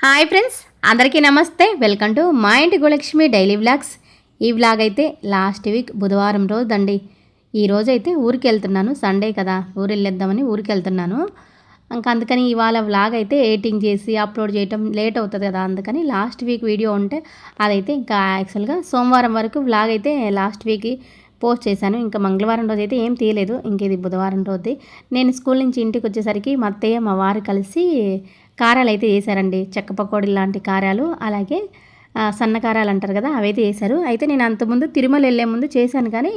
Hi friends, అందరికీ నమస్తే. Welcome to మా ఇంటి గోలక్ష్మి డైలీ వ్లాగ్స్. ఈ వ్లాగ్ అయితే లాస్ట్ వీక్ బుధవారం రోజు అండి. ఈరోజు అయితే ఊరికి వెళ్తున్నాను, సండే కదా, ఊరు వెళ్ళేద్దామని ఊరికి వెళ్తున్నాను. ఇంకా అందుకని ఇవాళ వ్లాగ్ అయితే ఎడిటింగ్ చేసి అప్లోడ్ చేయటం లేట్ అవుతుంది కదా, అందుకని లాస్ట్ వీక్ వీడియో ఉంటే అదైతే ఇంకా యాక్చువల్గా సోమవారం వరకు వ్లాగ్ అయితే లాస్ట్ వీక్ పోస్ట్ చేశాను. ఇంకా మంగళవారం రోజు అయితే ఏం తీయలేదు. ఇంక ఇది బుధవారం రోజు నేను స్కూల్ నుంచి ఇంటికి వచ్చేసరికి మా అత్తయ్య మా వారు కలిసి కారాలు అయితే వేసారండి. చెక్క పకోడీ లాంటి కారాలు, అలాగే సన్న కారాలు అంటారు కదా, అవైతే వేశారు. అయితే నేను అంతకుముందు తిరుమల వెళ్ళే ముందు చేశాను, కానీ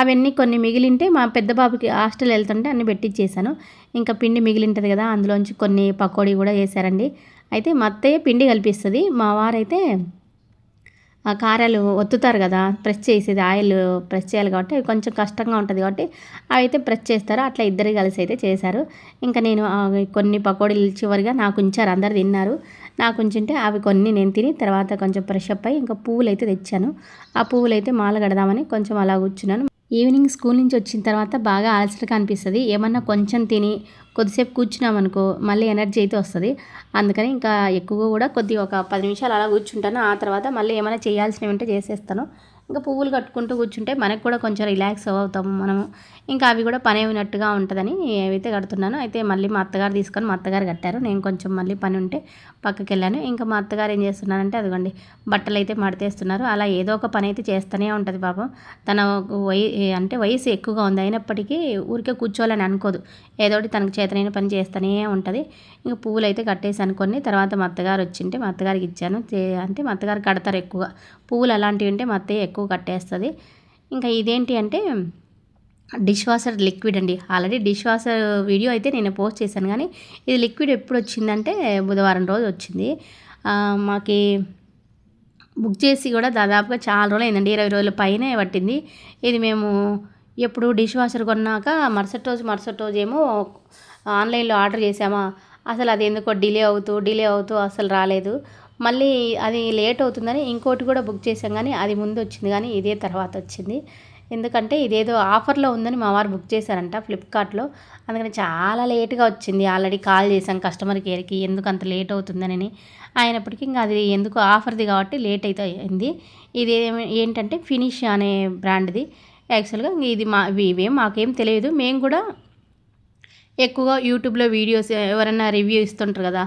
అవన్నీ కొన్ని మిగిలింటే మా పెద్ద బాబుకి హాస్టల్ వెళ్తుంటే అన్నీ పెట్టించేసాను. ఇంకా పిండి మిగిలింటుంది కదా, అందులోంచి కొన్ని పకోడీ కూడా వేశారండి. అయితే మా అత్తయ్య పిండి కల్పిస్తుంది, మా వారైతే ఆ కారాలు ఒత్తుతారు కదా, ప్రెస్ చేసేది ఆయిల్ ప్రెస్ చేయాలి కాబట్టి అవి కొంచెం కష్టంగా ఉంటుంది కాబట్టి అవి అయితే ప్రెస్ చేస్తారు. అట్లా ఇద్దరు కలిసి అయితే చేశారు. ఇంకా నేను కొన్ని పకోడీలు చివరిగా నాకు ఉంచారు, అందరు తిన్నారు. నాకు ఉంచుంటే అవి కొన్ని నేను తిని తర్వాత కొంచెం ఫ్రెష్ అప్ అయ్యి ఇంకా పువ్వులు అయితే తెచ్చాను. ఆ పువ్వులు అయితే మాల కడదామని కొంచెం అలా కూర్చున్నాను. ఈవినింగ్ స్కూల్ నుంచి వచ్చిన తర్వాత బాగా అలసటగా అనిపిస్తుంది. ఏమన్నా కొంచెం తిని కొద్దిసేపు కూర్చున్నామనుకో మళ్ళీ ఎనర్జీ అయితే వస్తుంది. అందుకని ఇంకా ఎక్కువగా కూడా కొద్దిగా ఒక 10 నిమిషాలు అలా కూర్చుంటాను. ఆ తర్వాత మళ్ళీ ఏమైనా చేయాల్సినవి ఉంటే చేసేస్తాను. ఇంకా పువ్వులు కట్టుకుంటూ కూర్చుంటే మనకు కూడా కొంచెం రిలాక్స్ అవుతాము మనము. ఇంకా అవి కూడా పని అయినట్టుగా ఉంటుందని ఏవైతే కడుతున్నానో అయితే మళ్ళీ మా అత్తగారు తీసుకొని మా అత్తగారు కట్టారు. నేను కొంచెం మళ్ళీ పని ఉంటే పక్కకి వెళ్ళాను. ఇంకా మా అత్తగారు ఏం చేస్తున్నారంటే అదిగోండి బట్టలు అయితే మడతేస్తున్నారు. అలా ఏదో ఒక పని అయితే చేస్తూనే ఉంటుంది పాపం. తన వయసు ఎక్కువగా ఉంది, అయినప్పటికీ ఊరికే కూర్చోవాలని అనుకోదు. ఏదోటి తనకు చేతనైన పని చేస్తూనే ఉంటుంది. ఇంకా పువ్వులు అయితే కట్టేసాను కొన్ని. తర్వాత మా అత్తగారు వచ్చింటే మా అత్తగారికి ఇచ్చాను. అంటే మా అత్తగారు కడతారు ఎక్కువగా పువ్వులు, అలాంటివి ఉంటే మా అత్తయ్య ఎక్కువ కట్టేస్తుంది. ఇంకా ఇదేంటి అంటే డిష్ వాషర్ లిక్విడ్ అండి. ఆల్రెడీ డిష్ వాషర్ వీడియో అయితే నేను పోస్ట్ చేశాను, కానీ ఇది లిక్విడ్ ఎప్పుడు వచ్చిందంటే బుధవారం రోజు వచ్చింది. మాకి బుక్ చేసి కూడా దాదాపుగా చాలా రోజులు అయిందండి, 20 రోజుల పైనే పట్టింది. ఇది మేము ఎప్పుడు డిష్ వాషర్ కొన్నాక మరుసటి రోజు ఏమో ఆన్లైన్లో ఆర్డర్ చేసామా, అసలు అది ఎందుకో డిలే అవుతూ అసలు రాలేదు. మళ్ళీ అది లేట్ అవుతుందని ఇంకోటి కూడా బుక్ చేసాం, కానీ అది ముందు వచ్చింది, కానీ ఇదే తర్వాత వచ్చింది. ఎందుకంటే ఇదేదో ఆఫర్లో ఉందని మా వారు బుక్ చేశారంట ఫ్లిప్కార్ట్లో, అందుకని చాలా లేట్గా వచ్చింది. ఆల్రెడీ కాల్ చేశాం కస్టమర్ కేర్కి ఎందుకు అంత లేట్ అవుతుందని. అయినప్పటికీ ఇంకా అది ఎందుకు ఆఫర్ది కాబట్టి లేట్ అయితే అయింది. ఇది ఏంటంటే ఫినిష్ అనే బ్రాండ్ది. యాక్చువల్గా ఇది ఇవేం మాకేం తెలియదు. మేము కూడా ఎక్కువగా యూట్యూబ్లో వీడియోస్ ఎవరైనా రివ్యూ ఇస్తుంటారు కదా,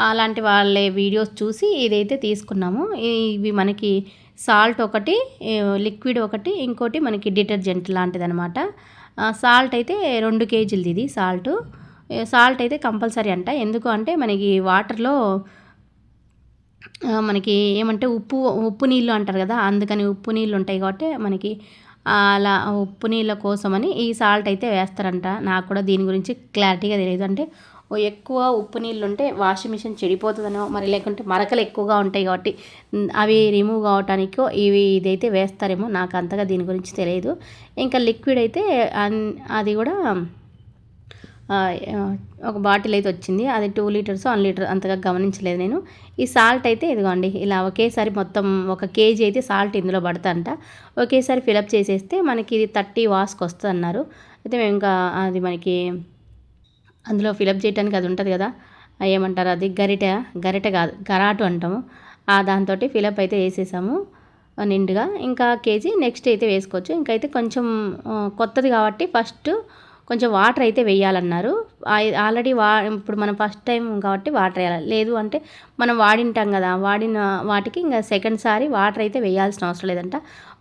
అలాంటి వాళ్ళే వీడియోస్ చూసి ఇదైతే తీసుకున్నాము. ఇవి మనకి సాల్ట్ ఒకటి, లిక్విడ్ ఒకటి, ఇంకోటి మనకి డిటర్జెంట్ లాంటిది అనమాట. సాల్ట్ అయితే 2 కేజీలది ఇది. సాల్ట్ అయితే కంపల్సరీ అంట. ఎందుకు అంటే మనకి వాటర్లో మనకి ఏమంటే ఉప్పు నీళ్ళు అంటారు కదా, అందుకని ఉప్పు నీళ్ళు ఉంటాయి కాబట్టి మనకి అలా ఉప్పు నీళ్ళ కోసమని ఈ సాల్ట్ అయితే వేస్తారంట. నాకు కూడా దీని గురించి క్లారిటీగా తెలియదు. అంటే ఎక్కువ ఉప్పు నీళ్ళు ఉంటే వాషింగ్ మిషన్ చెడిపోతుందనో, మరి లేకుంటే మరకలు ఎక్కువగా ఉంటాయి కాబట్టి అవి రిమూవ్ కావటానికో ఇదైతే వేస్తారేమో, నాకు అంతగా దీని గురించి తెలియదు. ఇంకా లిక్విడ్ అయితే అది కూడా ఒక బాటిల్ అయితే వచ్చింది. అది 2 లీటర్స్ 1 లీటర్ అంతగా గమనించలేదు నేను. ఈ సాల్ట్ అయితే ఇదిగోండి ఇలా ఒకేసారి మొత్తం 1 కేజీ అయితే సాల్ట్ ఇందులో పడుతుందంట. ఒకేసారి ఫిలప్ చేసేస్తే మనకి ఇది 30 వాస్కి వస్తుంది అన్నారు. అయితే మేము ఇంకా అది మనకి అందులో ఫిలప్ చేయడానికి అది ఉంటుంది కదా, ఏమంటారు అది, గరిటె కాదు గరాటు అంటాము. దాంతో ఫిలప్ అయితే వేసేసాము నిండుగా. ఇంకా కేజీ నెక్స్ట్ అయితే వేసుకోవచ్చు. ఇంకైతే కొంచెం కొత్తది కాబట్టి ఫస్ట్ కొంచెం వాటర్ అయితే వేయాలన్నారు. ఆల్రెడీ ఇప్పుడు మనం ఫస్ట్ టైం కాబట్టి వాటర్ వేయాలి. లేదు అంటే మనం వాడింటాం కదా, వాడిన వాటికి ఇంకా సెకండ్ సారి వాటర్ అయితే వేయాల్సిన అవసరం లేదంట.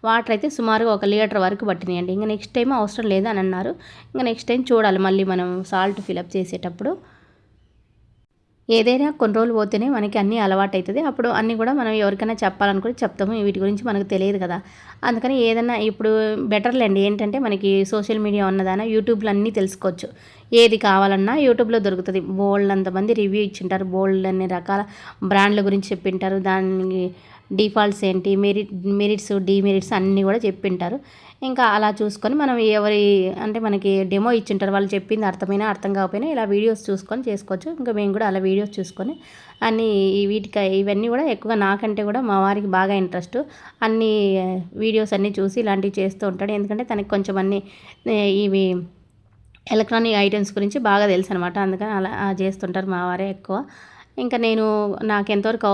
వాటర్ అయితే సుమారుగా 1 లీటర్ వరకు పట్టినాయండి. ఇంకా నెక్స్ట్ టైం అవసరం లేదు అని అన్నారు. ఇంకా నెక్స్ట్ టైం చూడాలి మళ్ళీ మనం సాల్ట్ ఫిలప్ చేసేటప్పుడు. ఏదైనా కొన్ని రోజులు పోతేనే మనకి అన్నీ అలవాటు అవుతుంది. అప్పుడు అన్నీ కూడా మనం ఎవరికైనా చెప్పాలనుకుని చెప్తాము. వీటి గురించి మనకు తెలియదు కదా, అందుకని ఏదైనా ఇప్పుడు బెటర్లేండి. ఏంటంటే మనకి సోషల్ మీడియా ఉన్నదాన యూట్యూబ్లో అన్నీ తెలుసుకోవచ్చు. ఏది కావాలన్నా యూట్యూబ్లో దొరుకుతుంది. బోల్డ్ అంతమంది రివ్యూ ఇచ్చింటారు, బోల్డ్ అన్ని రకాల బ్రాండ్ల గురించి చెప్పింటారు. దానికి డిఫాల్ట్స్ ఏంటి, మెరిట్స్ డిమెరిట్స్ అన్నీ కూడా చెప్పింటారు. ఇంకా అలా చూసుకొని మనం అంటే మనకి డెమో ఇచ్చింటారు, వాళ్ళు చెప్పింది అర్థమైనా అర్థం కాకపోయినా ఇలా వీడియోస్ చూసుకొని చేసుకోవచ్చు. ఇంకా మేము కూడా అలా వీడియోస్ చూసుకొని అన్నీ ఇవన్నీ కూడా ఎక్కువగా నాకంటే కూడా మా వారికి బాగా ఇంట్రెస్ట్. అన్ని వీడియోస్ అన్నీ చూసి ఇలాంటివి చేస్తూ ఉంటాడు. ఎందుకంటే తనకి కొంచెం అన్నీ ఇవి ఎలక్ట్రానిక్ ఐటమ్స్ గురించి బాగా తెలుసు అనమాట. అందుకని అలా చేస్తుంటారు మా వారే ఎక్కువ. ఇంకా నేను నాకు ఎంతవరకు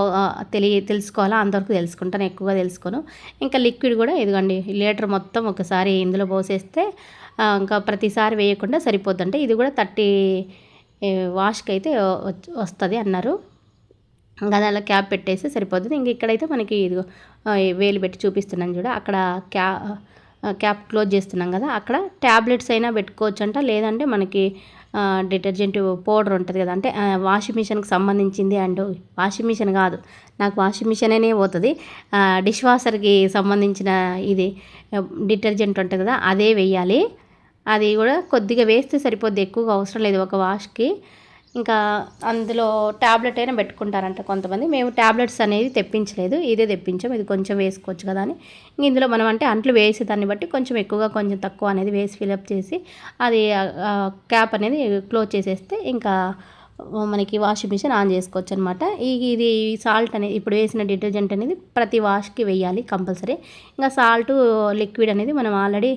తెలుసుకోవాలో అంతవరకు తెలుసుకుంటాను, ఎక్కువగా తెలుసుకోను. ఇంకా లిక్విడ్ కూడా ఇదిగోండి లీటర్ మొత్తం ఒకసారి ఇందులో పోసేస్తే ఇంకా ప్రతిసారి వేయకుండా సరిపోద్దంటే ఇది కూడా 30 వాష్కి అయితే వస్తుంది అన్నారు. ఇంకా అది అలా క్యాప్ పెట్టేస్తే సరిపోతుంది. ఇంక ఇక్కడైతే మనకి ఇదిగో వేలు పెట్టి చూపిస్తున్నాను చూడ, అక్కడ క్యాప్ క్లోజ్ చేస్తున్నాం కదా, అక్కడ ట్యాబ్లెట్స్ అయినా పెట్టుకోవచ్చు అంట, లేదంటే మనకి డిటర్జెంట్ పౌడర్ ఉంటుంది కదా, అంటే వాషింగ్ మిషన్కి సంబంధించింది. అండ్ వాషింగ్ మిషన్ కాదు, నాకు వాషింగ్ మిషన్ అనే పోతుంది, డిష్ వాషర్కి సంబంధించిన ఇది డిటర్జెంట్ ఉంటుంది కదా, అదే వేయాలి. అది కూడా కొద్దిగా వేస్తే సరిపోద్ది, ఎక్కువగా అవసరం లేదు ఒక వాష్కి. ఇంకా అందులో ట్యాబ్లెట్ అయినా పెట్టుకుంటారంట కొంతమంది. మేము ట్యాబ్లెట్స్ అనేది తెప్పించలేదు, ఇదే తెప్పించాం. ఇది కొంచెం వేసుకోవచ్చు కదా అని. ఇందులో మనం అంటే అంట్లు వేసేదాన్ని బట్టి కొంచెం ఎక్కువగా కొంచెం తక్కువ అనేది వేసి ఫిలప్ చేసి అది క్యాప్ అనేది క్లోజ్ చేసేస్తే ఇంకా మనకి వాషింగ్ మిషన్ ఆన్ చేసుకోవచ్చు అనమాట. ఇది సాల్ట్ అనేది ఇప్పుడు వేసిన డిటర్జెంట్ అనేది ప్రతి వాష్కి వేయాలి కంపల్సరీ. ఇంకా సాల్ట్ లిక్విడ్ అనేది మనం ఆల్రెడీ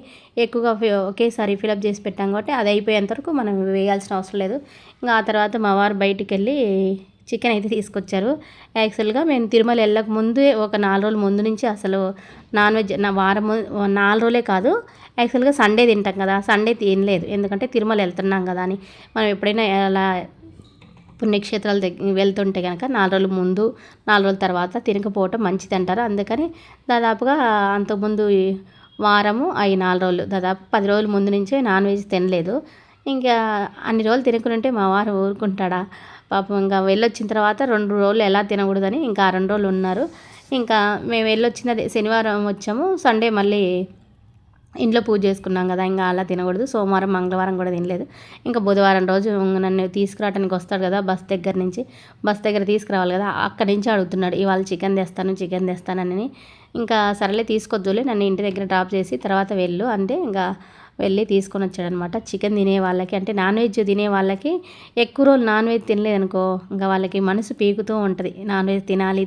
ఎక్కువగా ఒకేసారి ఫిలప్ చేసి పెట్టాం కాబట్టి అది అయిపోయేంత వరకు మనం వేయాల్సిన అవసరం లేదు. ఇంకా ఆ తర్వాత మా వారు బయటికి వెళ్ళి చికెన్ అయితే తీసుకొచ్చారు. యాక్చువల్గా మేము తిరుమల వెళ్ళక ముందే ఒక 4 రోజుల ముందు నుంచి అసలు నాన్ వెజ్ వారం 4 రోజులే కాదు, యాక్చువల్గా సండే తింటాం కదా, సండే తినలేదు. ఎందుకంటే తిరుమల వెళ్తున్నాం కదా అని. మనం ఎప్పుడైనా అలా పుణ్యక్షేత్రాలు వెళ్తుంటే కనుక 4 రోజుల ముందు 4 రోజుల తర్వాత తినకపోవటం మంచిది అంటారు. అందుకని దాదాపుగా అంతకుముందు వారము 4 రోజులు దాదాపు 10 రోజుల ముందు నుంచే నాన్ వెజ్ తినలేదు. ఇంకా అన్ని రోజులు తినకుంటే మా వారు ఊరుకుంటాడా పాపం. ఇంకా వెళ్ళొచ్చిన తర్వాత 2 రోజులు ఎలా తినకూడదని ఇంకా 2 రోజులు ఉన్నారు. ఇంకా మేము వెళ్ళొచ్చినది శనివారం వచ్చాము, సండే మళ్ళీ ఇంట్లో పూజ చేసుకున్నాం కదా, ఇంకా అలా తినకూడదు. సోమవారం మంగళవారం కూడా తినలేదు. ఇంకా బుధవారం రోజు నన్ను తీసుకురావడానికి వస్తాడు కదా, బస్ దగ్గర తీసుకురావాలి కదా, అక్కడి నుంచి అడుగుతున్నాడు ఇవాళ చికెన్ తెస్తానని. ఇంకా సరేలే తీసుకొద్దులే, నన్ను ఇంటి దగ్గర డ్రాప్ చేసి తర్వాత వెళ్ళు అంటే ఇంకా వెళ్ళి తీసుకొని వచ్చాడనమాట. చికెన్ తినే వాళ్ళకి అంటే నాన్ వెజ్ తినే వాళ్ళకి ఎక్కువ రోజులు నాన్ వెజ్ తినలేదనుకో ఇంకా వాళ్ళకి మనసు పీకుతూ ఉంటుంది నాన్ వెజ్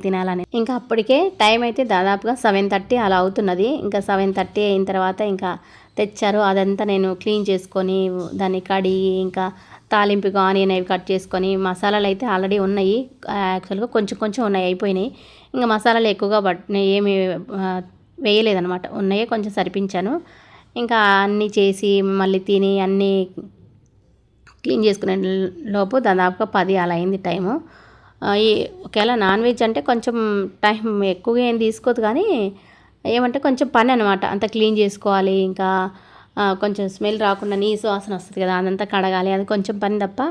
తినాలని. ఇంకా అప్పటికే టైం అయితే దాదాపుగా 7:30 అలా అవుతున్నది. ఇంకా 7:30 అయిన తర్వాత ఇంకా తెచ్చారు. అదంతా నేను క్లీన్ చేసుకొని దాన్ని కడిగి ఇంకా తాలింపుగా ఆనియన్ అవి కట్ చేసుకొని, మసాలాలు అయితే ఆల్రెడీ ఉన్నాయి, యాక్చువల్గా కొంచెం ఉన్నాయి, అయిపోయినాయి. ఇంకా మసాలాలు ఎక్కువగా ఏమి వేయలేదనమాట, ఉన్నాయే కొంచెం సరిపించాను. ఇంకా అన్నీ చేసి మళ్ళీ తిని అన్నీ క్లీన్ చేసుకునే లోపు దాదాపుగా 10 అలా అయింది టైము. ఒకవేళ నాన్ వెజ్ అంటే కొంచెం టైం ఎక్కువగా ఏం తీసుకోదు, కానీ ఏమంటే కొంచెం పని అనమాట, అంతా క్లీన్ చేసుకోవాలి. ఇంకా కొంచెం స్మెల్ రాకుండా నీసు వాసన వస్తుంది కదా, అదంతా కడగాలి, అది కొంచెం పని తప్ప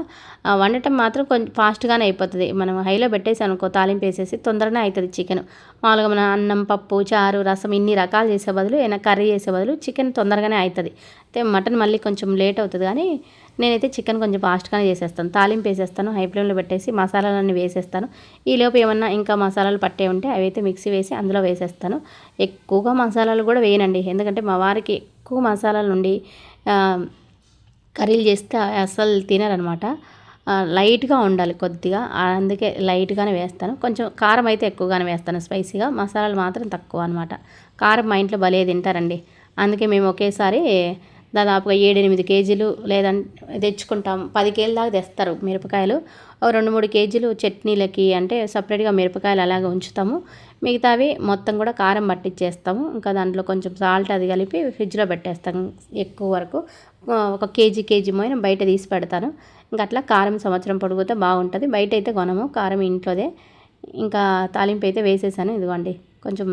వండటం మాత్రం కొంచెం ఫాస్ట్గానే అయిపోతుంది. మనం హైలో పెట్టేసి అనుకో, తాలింపు వేసేసి తొందరగానే అవుతుంది చికెన్. మామూలుగా మన అన్నం, పప్పు, చారు, రసం ఇన్ని రకాలు చేసే బదులు ఏమైనా కర్రీ చేసే బదులు చికెన్ తొందరగానే అవుతుంది. అయితే మటన్ మళ్ళీ కొంచెం లేట్ అవుతుంది, కానీ నేనైతే చికెన్ కొంచెం ఫాస్ట్గానే చేసేస్తాను. తాలింపు వేసేస్తాను, హై ఫ్లేమ్లో పెట్టేసి మసాలాలన్నీ వేసేస్తాను. ఈలోపు ఏమన్నా ఇంకా మసాలాలు పట్టే ఉంటే అవి అయితే మిక్సీ వేసి అందులో వేసేస్తాను. ఎక్కువగా మసాలాలు కూడా వేయనండి, ఎందుకంటే మా వారికి ఎక్కువ మసాలాలు ఉండి కర్రీలు చేస్తే అసలు తినరనమాట. లైట్గా ఉండాలి కొద్దిగా, అందుకే లైట్గానే వేస్తాను. కొంచెం కారం అయితే ఎక్కువగానే వేస్తాను, స్పైసీగా. మసాలాలు మాత్రం తక్కువ అనమాట. కారం మా ఇంట్లో భలే తింటారండి, అందుకే మేము ఒకేసారి దాదాపుగా 7-8 కేజీలు లేదంటే తెచ్చుకుంటాం. 10 కేజీల దాకా తెస్తారు మిరపకాయలు. 2-3 కేజీలు చట్నీలకి అంటే సపరేట్గా మిరపకాయలు అలాగే ఉంచుతాము. మిగతావి మొత్తం కూడా కారం పట్టించేస్తాము. ఇంకా దాంట్లో కొంచెం సాల్ట్ అది కలిపి ఫ్రిడ్జ్లో పెట్టేస్తాము ఎక్కువ వరకు. ఒక కేజీ మోయిన బయట తీసి పెడతాను. ఇంకా అట్లా కారం సంవత్సరం పొడుగుతో బాగుంటుంది. బయట అయితే కొనము, కారం ఇంట్లోదే. ఇంకా తాలింపు అయితే వేసేసాను, ఇదిగోండి కొంచెం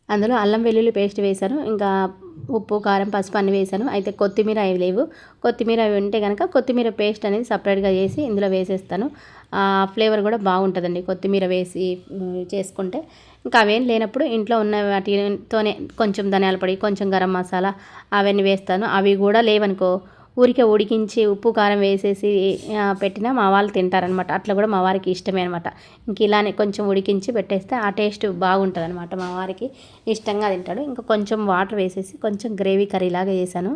అందులో అల్లం వెల్లుల్లి పేస్ట్ వేసాను. ఇంకా ఉప్పు, కారం, పసుపు అన్నీ వేసాను. అయితే కొత్తిమీర అవి లేవు, కొత్తిమీర అవి ఉంటే కనుక కొత్తిమీర పేస్ట్ అనేది సపరేట్గా చేసి ఇందులో వేసేస్తాను. ఫ్లేవర్ కూడా బాగుంటుందండి కొత్తిమీర వేసి చేసుకుంటే. ఇంకా అవేం లేనప్పుడు ఇంట్లో ఉన్న వాటితోనే కొంచెం ధనియాల పొడి, కొంచెం గరం మసాలా అవన్నీ వేస్తాను. అవి కూడా లేవనుకో ఊరికే ఉడికించి ఉప్పు కారం వేసేసి పెట్టినా మా వాళ్ళు తింటారనమాట. అట్లా కూడా మా వారికి ఇష్టమే అనమాట. ఇంక ఇలానే కొంచెం ఉడికించి పెట్టేస్తే ఆ టేస్ట్ బాగుంటుంది అనమాట, మా వారికి ఇష్టంగా తింటాడు. ఇంకా కొంచెం వాటర్ వేసేసి కొంచెం గ్రేవీ కర్రీలాగా చేశాను,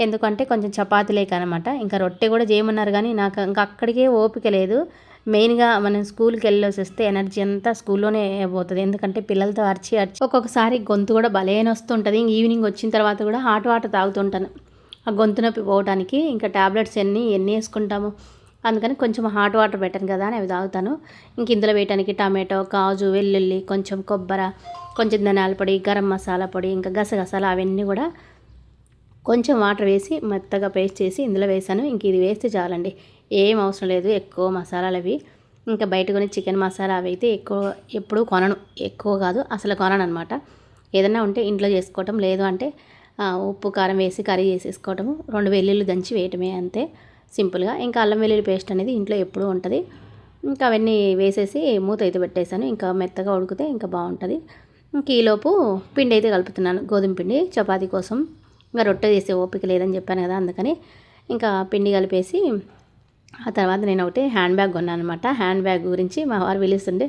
ఎందుకంటే కొంచెం చపాతీ లేక అనమాట. ఇంకా రొట్టె కూడా చేయమన్నారు, కానీ నాకు ఇంకా అక్కడికే ఓపిక లేదు. మెయిన్గా మనం స్కూల్కి వెళ్ళేసి వస్తే ఎనర్జీ అంతా స్కూల్లోనే పోతుంది, ఎందుకంటే పిల్లలతో అరిచి ఒక్కొక్కసారి గొంతు కూడా భలేని వస్తుంటుంది. ఈవినింగ్ వచ్చిన తర్వాత కూడా హాట్ వాటర్ తాగుతుంటాను ఆ గొంతు నొప్పి పోవడానికి. ఇంకా ట్యాబ్లెట్స్ ఎన్ని వేసుకుంటాము, అందుకని కొంచెం హాట్ వాటర్ పెట్టాను కదా అని అవి తాగుతాను. ఇంక ఇందులో వేయడానికి టమాటో, కాజు, వెల్లుల్లి, కొంచెం కొబ్బరి, కొంచెం ధనియాల పొడి, గరం మసాలా పొడి, ఇంకా గసగసాలు అవన్నీ కూడా కొంచెం వాటర్ వేసి మెత్తగా పేస్ట్ చేసి ఇందులో వేసాను. ఇంక ఇది వేస్తే చాలండి, ఏం అవసరం లేదు ఎక్కువ మసాలాలు అవి. ఇంకా బయట కొని చికెన్ మసాలా అవి అయితే ఎప్పుడూ కొనను, ఎక్కువ కాదు అసలు కొనను అనమాట. ఏదన్నా ఉంటే ఇంట్లో చేసుకోవటం, లేదు అంటే ఉప్పు కారం వేసి కర్రీ చేసేసుకోవటము, 2 వెల్లుల్లి దంచి వేయటమే అంతే సింపుల్గా. ఇంకా అల్లం వెల్లుల్లి పేస్ట్ అనేది ఇంట్లో ఎప్పుడూ ఉంటుంది. ఇంకా అవన్నీ వేసేసి మూత అయితే పెట్టేశాను. ఇంకా మెత్తగా ఉడికితే ఇంకా బాగుంటుంది. ఇంక ఈలోపు పిండి అయితే కలుపుతున్నాను, గోధుమ పిండి చపాతీ కోసం. ఇంకా రొట్టె చేసే ఓపిక లేదని చెప్పాను కదా, అందుకని ఇంకా పిండి కలిపేసి ఆ తర్వాత నేను ఒకటి హ్యాండ్ బ్యాగ్ కొన్నాను అనమాట. హ్యాండ్ బ్యాగ్ గురించి మా వారు పిలుస్తుంటే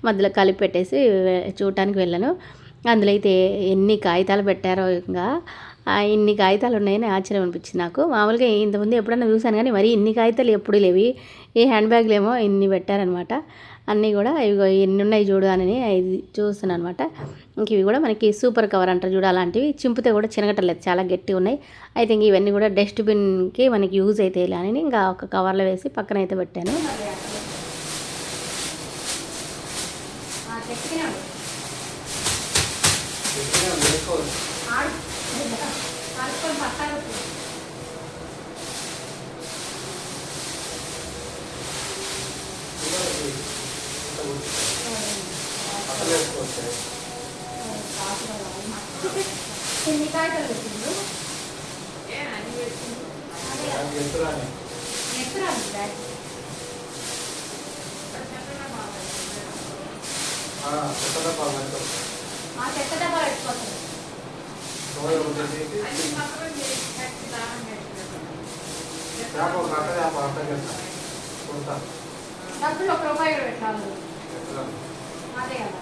మధ్యలో కలిపి పెట్టేసి చూడటానికి వెళ్ళాను. అందులో అయితే ఎన్ని కాగితాలు పెట్టారో, ఇంకా ఇన్ని కాగితాలు ఉన్నాయని ఆశ్చర్యం అనిపించింది నాకు. మామూలుగా ఇంతకుముందు ఎప్పుడన్నా చూశాను కానీ మరి ఇన్ని కాగితాలు ఎప్పుడు లేవి. ఈ హ్యాండ్ బ్యాగ్లు ఏమో ఇన్ని పెట్టారనమాట. అన్నీ కూడా ఇవి ఎన్ని ఉన్నాయి చూడు అని ఇది చూస్తున్నాను అనమాట. ఇంక ఇవి కూడా మనకి సూపర్ కవర్ అంటారు చూడు, అలాంటివి చింపితే కూడా చినగటలేదు, చాలా గట్టిగా ఉన్నాయి. అయితే ఇంక ఇవన్నీ కూడా డస్ట్బిన్కి మనకి యూజ్ అయితే అని ఇంకా ఒక కవర్లో వేసి పక్కన అయితే పెట్టాను. డబ్బులు 1 రూపాయి పెట్టాలి, అదే కదా.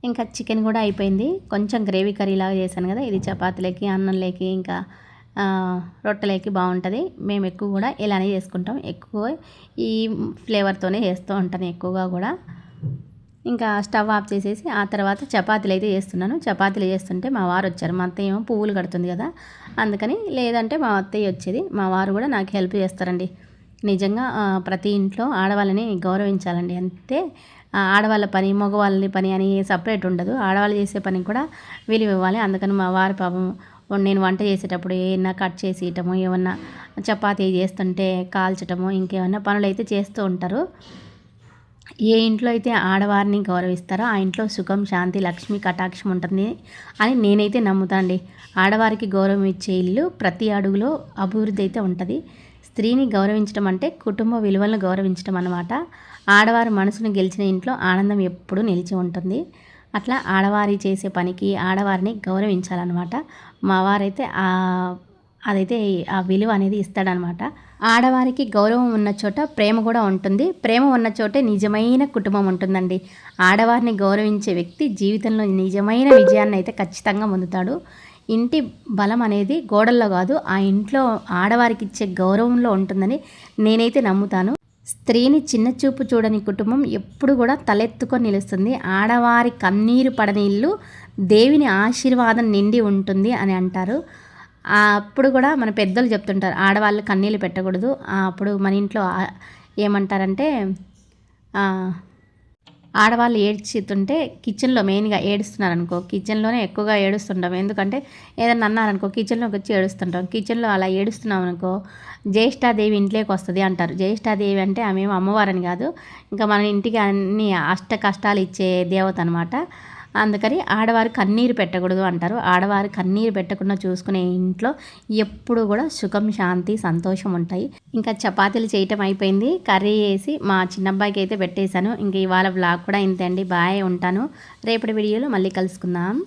ఇంకా చికెన్ కూడా అయిపోయింది. కొంచెం గ్రేవీ కర్రీ లాగా చేశాను కదా, ఇది చపాతీలకి, అన్నంలోకి, ఇంకా రొట్టెలకి బాగుంటుంది. మేము ఎక్కువ కూడా ఇలానే చేసుకుంటాం, ఎక్కువ ఈ ఫ్లేవర్తోనే చేస్తూ ఉంటాను ఎక్కువగా కూడా. ఇంకా స్టవ్ ఆఫ్ చేసేసి ఆ తర్వాత చపాతీలు అయితే చేస్తున్నాను. చపాతీలు చేస్తుంటే మా వారు వచ్చారు. మా అత్తయ్య ఏమో పువ్వులు కడుతుంది కదా, అందుకని, లేదంటే మా అత్తయ్య వచ్చేది. మా వారు కూడా నాకు హెల్ప్ చేస్తారండి. నిజంగా ప్రతి ఇంట్లో ఆడవాళ్ళని గౌరవించాలండి. అంతే, ఆడవాళ్ళ పని మగవాళ్ళని పని అని సపరేట్ ఉండదు. ఆడవాళ్ళు చేసే పని కూడా విలువ ఇవ్వాలి. అందుకని మా వారి పాపం నేను వంట చేసేటప్పుడు ఏమన్నా కట్ చేసి ఇవ్వటము, ఏమన్నా చపాతీ చేస్తుంటే కాల్చటము, ఇంకేమన్నా పనులు అయితే చేస్తూ ఉంటారు. ఏ ఇంట్లో అయితే ఆడవారిని గౌరవిస్తారో ఆ ఇంట్లో సుఖం, శాంతి, లక్ష్మి కటాక్షం ఉంటుంది అని నేనైతే నమ్ముతాండి. ఆడవారికి గౌరవం ఇచ్చే ఇల్లు ప్రతి అడుగులో అభివృద్ధి అయితే ఉంటుంది. స్త్రీని గౌరవించడం అంటే కుటుంబ విలువలను గౌరవించడం అన్నమాట. ఆడవారి మనసును గెలిచిన ఇంట్లో ఆనందం ఎప్పుడూ నిలిచి ఉంటుంది. అట్లా ఆడవారి చేసే పనికి ఆడవారిని గౌరవించాలన్నమాట. మా వారైతే అదైతే ఆ విలువ అనేది ఇస్తాడనమాట. ఆడవారికి గౌరవం ఉన్న చోట ప్రేమ కూడా ఉంటుంది. ప్రేమ ఉన్న చోటే నిజమైన కుటుంబం ఉంటుందండి. ఆడవారిని గౌరవించే వ్యక్తి జీవితంలో నిజమైన విజయాన్ని అయితే ఖచ్చితంగా పొందుతాడు. ఇంటి బలం అనేది గోడల్లో కాదు, ఆ ఇంట్లో ఆడవారికి ఇచ్చే గౌరవంలో ఉంటుందని నేనైతే నమ్ముతాను. స్త్రీని చిన్న చూపు చూడని కుటుంబం ఎప్పుడు కూడా తలెత్తుకొని నిలుస్తుంది. ఆడవారి కన్నీరు పడని ఇల్లు దేవుని ఆశీర్వాదం నిండి ఉంటుంది అని అంటారు. అప్పుడు కూడా మన పెద్దలు చెప్తుంటారు, ఆడవాళ్ళు కన్నీళ్ళు పెట్టకూడదు. అప్పుడు మన ఇంట్లో ఏమంటారంటే, ఆడవాళ్ళు ఏడ్చుతుంటే కిచెన్లో మెయిన్గా ఏడుస్తున్నారనుకో, కిచెన్లోనే ఎక్కువగా ఏడుస్తుంటాం. ఎందుకంటే ఏదన్నా అన్నారనుకో కిచెన్లోకి వచ్చి ఏడుస్తుంటాం. కిచెన్లో అలా ఏడుస్తున్నాం అనుకో జ్యేష్ఠాదేవి ఇంట్లోకి వస్తుంది అంటారు. జ్యేష్ఠాదేవి అంటే ఆమె అమ్మవారని కాదు, ఇంకా మన ఇంటికి అన్ని అష్ట కష్టాలు ఇచ్చే దేవత అనమాట. అందుకని ఆడవారు కన్నీరు పెట్టకూడదు అంటారు. ఆడవారు కన్నీరు పెట్టకుండా చూసుకునే ఇంట్లో ఎప్పుడు కూడా సుఖం, శాంతి, సంతోషం ఉంటాయి. ఇంకా చపాతీలు చేయటం అయిపోయింది. కర్రీ వేసి మా చిన్నబ్బాయికి అయితే పెట్టేశాను. ఇంక ఇవాళ వ్లాగ్ కూడా ఇంతే అండి. బాయ్, ఉంటాను. రేపటి వీడియోలో మళ్ళీ కలుసుకుందాం.